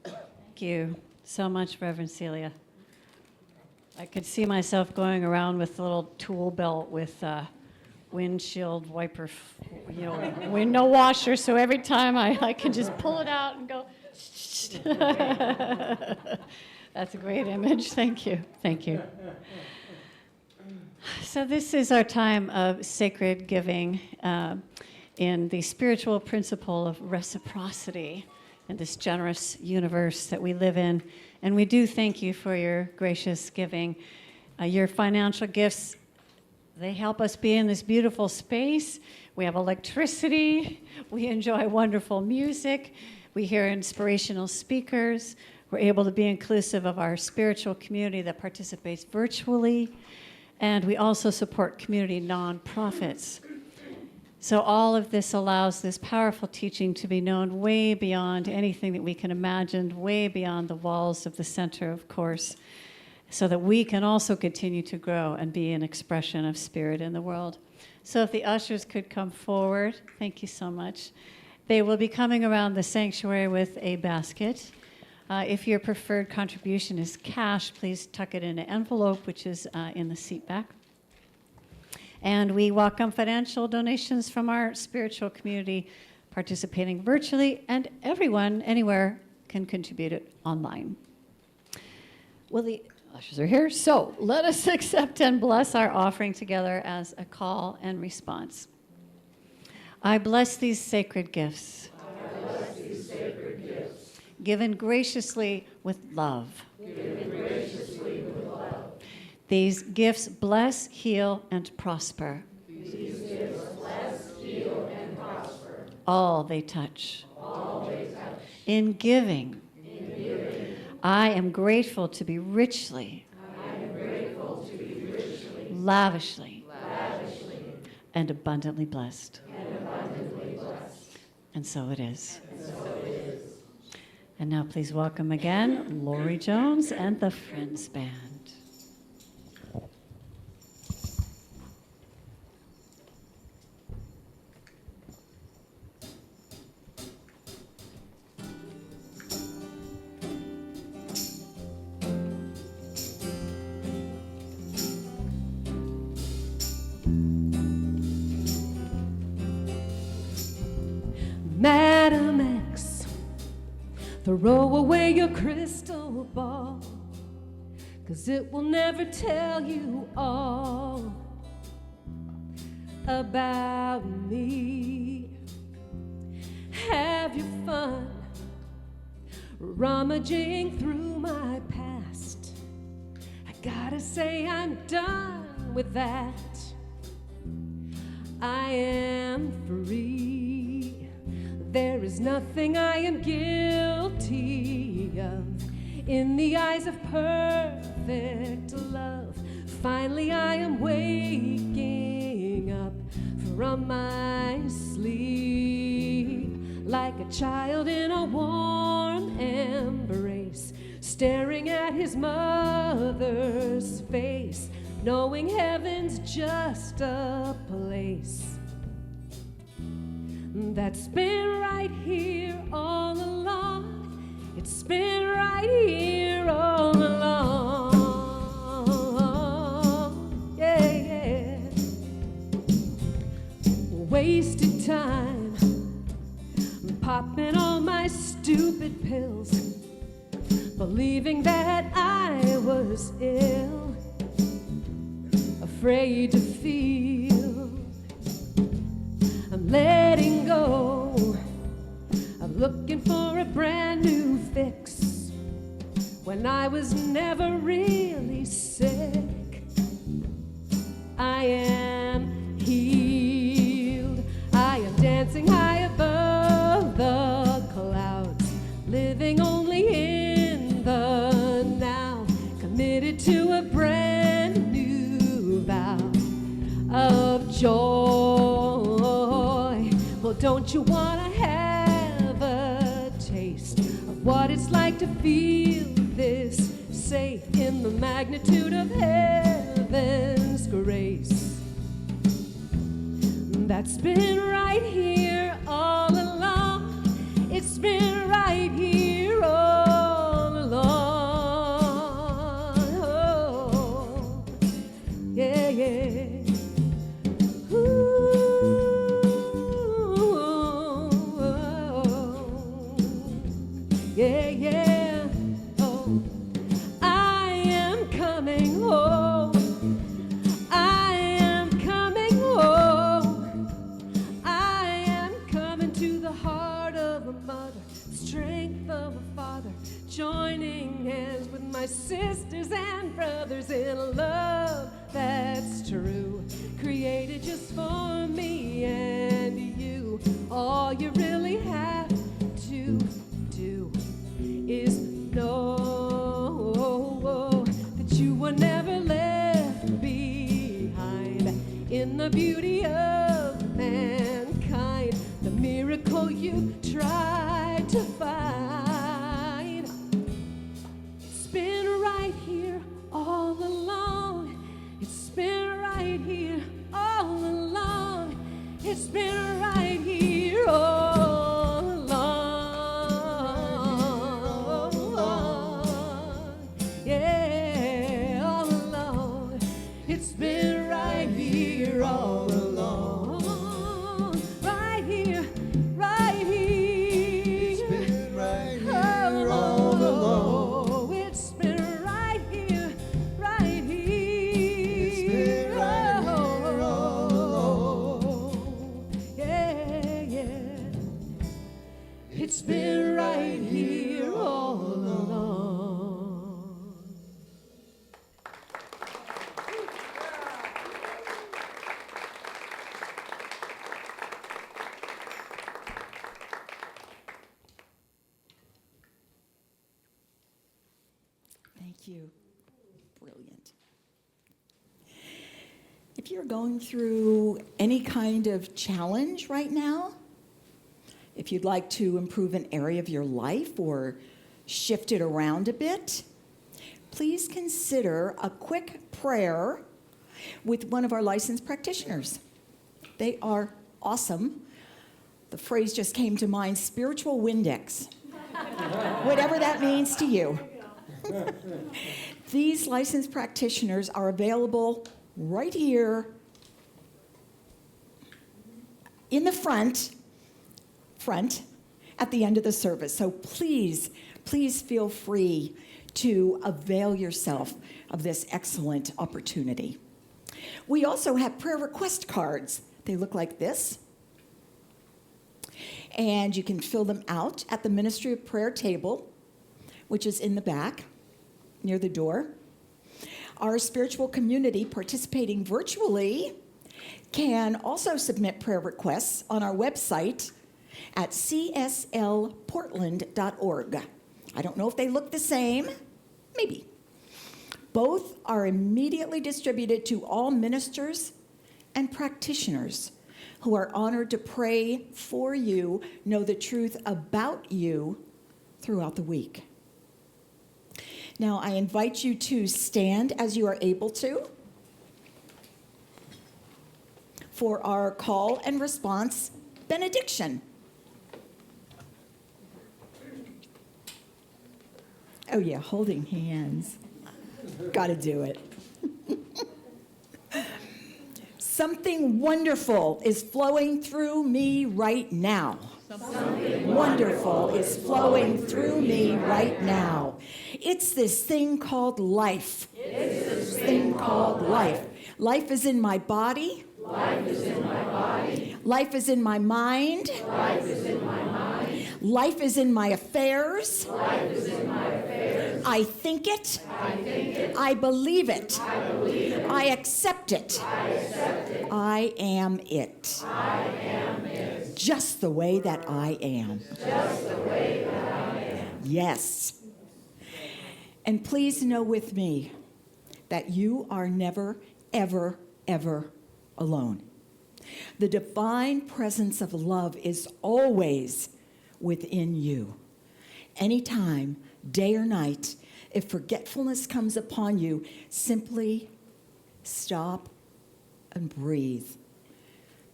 C: Thank you so much, Reverend Celia. I could see myself going around with a little tool belt with windshield wiper, window washer, so every time I can just pull it out and go. That's a great image. Thank you. Thank you. So this is our time of sacred giving in the spiritual principle of reciprocity in this generous universe that we live in. And we do thank you for your gracious giving. Your financial gifts, they help us be in this beautiful space. We have electricity. We enjoy wonderful music. We hear inspirational speakers. We're able to be inclusive of our spiritual community that participates virtually. And we also support community nonprofits. So all of this allows this powerful teaching to be known way beyond anything that we can imagine, way beyond the walls of the center, of course, so that we can also continue to grow and be an expression of spirit in the world. So if the ushers could come forward, thank you so much. They will be coming around the sanctuary with a basket. If your preferred contribution is cash, please tuck it in an envelope, which is in the seat back. And we welcome financial donations from our spiritual community participating virtually, and everyone, anywhere, can contribute it online. Well, the ushers are here, so let us accept and bless our offering together as a call and response. I bless these sacred gifts.
B: I bless these sacred gifts.
C: Given graciously with love.
B: Given graciously with love.
C: These gifts bless, heal, and prosper.
B: These gifts bless, heal, and prosper.
C: All they touch.
B: All they touch.
C: In giving.
B: In giving.
C: I am grateful to be richly.
B: I am grateful to be richly.
C: Lavishly.
B: Lavishly.
C: And abundantly blessed.
B: And abundantly blessed.
C: And so it is.
B: And so it is.
C: And now please welcome again Lauri Jones and the Friends Band.
B: Madam X, throw away your crystal ball, 'cause it will never tell you all about me. Have your fun rummaging through my past. I gotta say I'm done with that. I am free. There is nothing I am guilty of in the eyes of perfect love. Finally, I am waking up from my sleep like a child in a warm embrace, staring at his mother's face, knowing heaven's just a place that's been right here all along. It's been right here all along. Yeah, yeah. Wasted time, popping all my stupid pills, believing that I was ill, afraid to feel. I'm letting go, I'm looking for a brand new fix when I was never really sick. I am healed, I am dancing high above the clouds, living only in the now, committed to a brand new vow of joy. Well, don't you want to have a taste of what it's like to feel this safe in the magnitude of heaven's grace? That's been right here all along. It's been right here all along. Oh, yeah, yeah. Yeah, yeah, oh, I am coming home. I am coming home. I am coming to the heart of a mother, strength of a father, joining hands with my sisters and brothers in a love that's true, created just for me and you. All you really have to do is know that you were never left behind in the beauty of mankind, the miracle you tried to find. It's been right here all along. It's been right here all along. It's been right here all along. Yeah, all along. It's been right here all along. Right here, right here.
G: It's been right here all along.
B: It's been right here, right here.
G: It's been right here all along.
B: Yeah, yeah. It's been right here all along.
F: Thank you. Brilliant. If you're going through any kind of challenge right now, if you'd like to improve an area of your life or shift it around a bit, please consider a quick prayer with one of our licensed practitioners. They are awesome. The phrase just came to mind, spiritual Windex. Whatever that means to you. These licensed practitioners are available right here in the front at the end of the service. So please feel free to avail yourself of this excellent opportunity. We also have prayer request cards. They look like this. And you can fill them out at the Ministry of Prayer table, which is in the back near the door. Our spiritual community participating virtually can also submit prayer requests on our website at cslportland.org. I don't know if they look the same, maybe. Both are immediately distributed to all ministers and practitioners who are honored to pray for you, know the truth about you throughout the week. Now, I invite you to stand as you are able to for our call and response benediction. Oh yeah, holding hands. Got to do it. Something wonderful is flowing through me right now. Something wonderful is flowing through me right now. It's this thing called life. It's this thing called life. Life is in my body. Life is in my body. Life is in my mind. Life is in my mind. Life is in my affairs. Life is in my affairs. I think it. I think it. I believe it. I believe it. I accept it. I accept it. I am it. I am it. Just the way that I am. Just the way that I am. Yes. And please know with me that you are never, ever, ever alone. The divine presence of love is always within you. Anytime, day or night, if forgetfulness comes upon you, simply stop and breathe.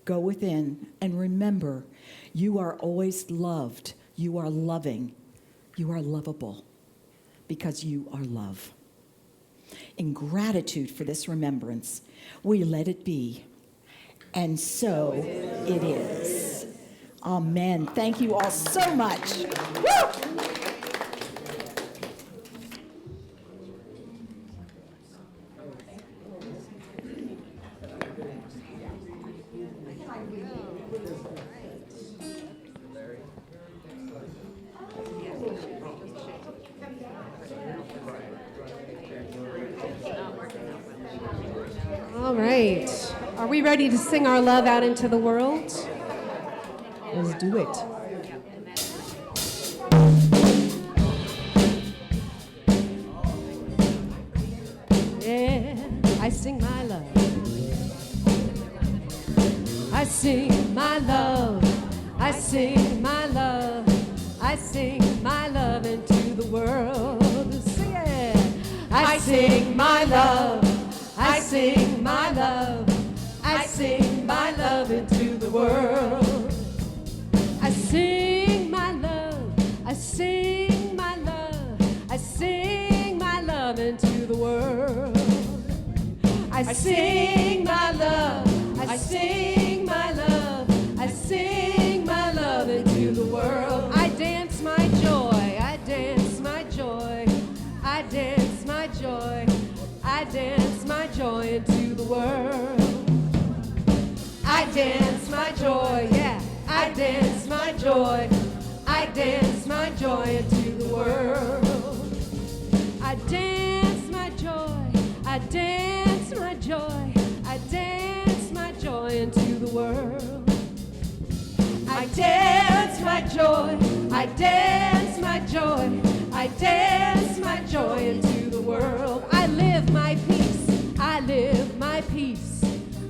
F: Go within and remember, you are always loved. You are loving. You are lovable because you are love. In gratitude for this remembrance, we let it be. And so it is. Amen. Thank you all so much. Woo!
H: All right. Are we ready to sing our love out into the world? Let's do it. Yeah, I sing my love. I sing my love. I sing my love. I sing my love into the world. Sing it. I sing my love. I sing my love. I sing my love into the world. I sing my love. I sing my love. I sing my love into the world. I sing my love. I sing my love. I sing my love into the world. I dance my joy. I dance my joy. I dance my joy. I dance my joy into the world. I dance my joy, yeah. I dance my joy. I dance my joy into the world. I dance my joy. I dance my joy. I dance my joy into the world. I dance my joy. I dance my joy. I dance my joy into the world. I live my peace. I live my peace.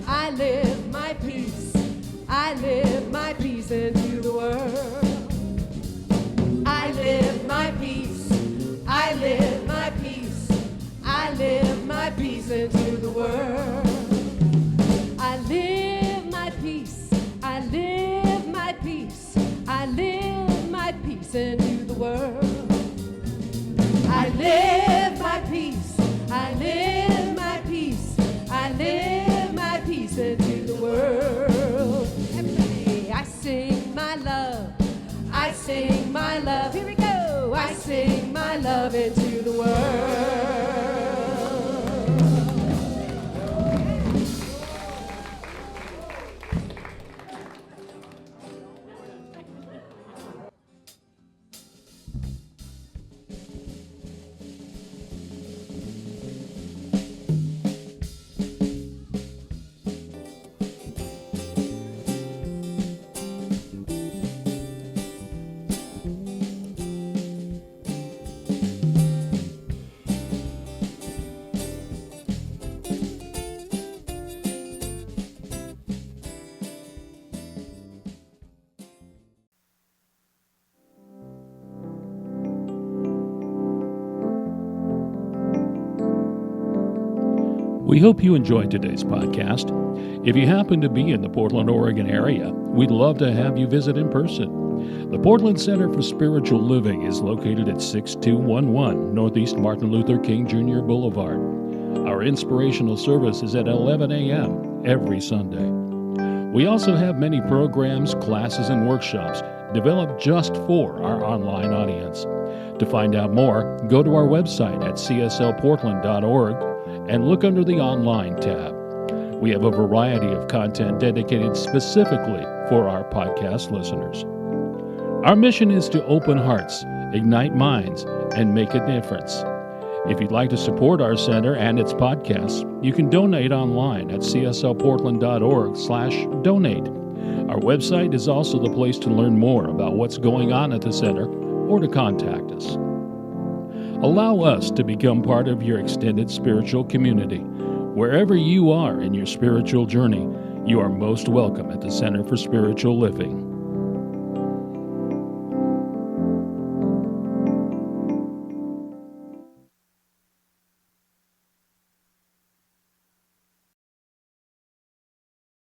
H: I live my peace. I live my peace into the world. I live my peace. I live my peace. I live my peace into the world. I live my peace. I live my peace. I live my peace into the world. I live my peace. I live my peace. I live my peace into the world. Everybody, I sing my love. I sing my love. Here we go. I sing my love into the world.
A: We hope you enjoyed today's podcast. If you happen to be in the Portland, Oregon area, we'd love to have you visit in person. The Portland Center for Spiritual Living is located at 6211 Northeast Martin Luther King Jr. Boulevard. Our inspirational service is at 11 a.m. every Sunday. We also have many programs, classes, and workshops developed just for our online audience. To find out more, go to our website at cslportland.org and look under the Online tab. We have a variety of content dedicated specifically for our podcast listeners. Our mission is to open hearts, ignite minds, and make a difference. If you'd like to support our center and its podcasts, you can donate online at cslportland.org/donate. Our website is also the place to learn more about what's going on at the center or to contact us. Allow us to become part of your extended spiritual community. Wherever you are in your spiritual journey, you are most welcome at the Center for Spiritual Living.